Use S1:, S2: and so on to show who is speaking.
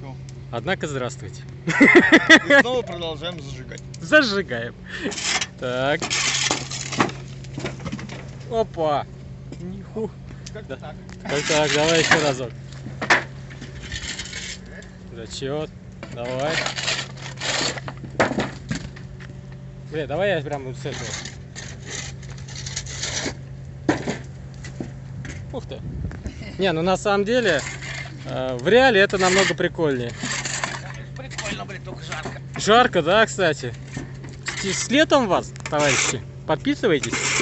S1: Чё?
S2: Однако, здравствуйте.
S1: И снова продолжаем зажигать.
S2: Зажигаем. Так. Опа. Ниху.
S1: Как-то
S2: Да.
S1: так.
S2: Так, давай еще разок. Зачет. Давай. Бля, давай я прям вот с этого. Ух ты. Не, ну на самом деле, в реале это намного прикольнее.
S1: Прикольно, блин, только жарко.
S2: Жарко, да, кстати. С летом вас, товарищи. Подписывайтесь.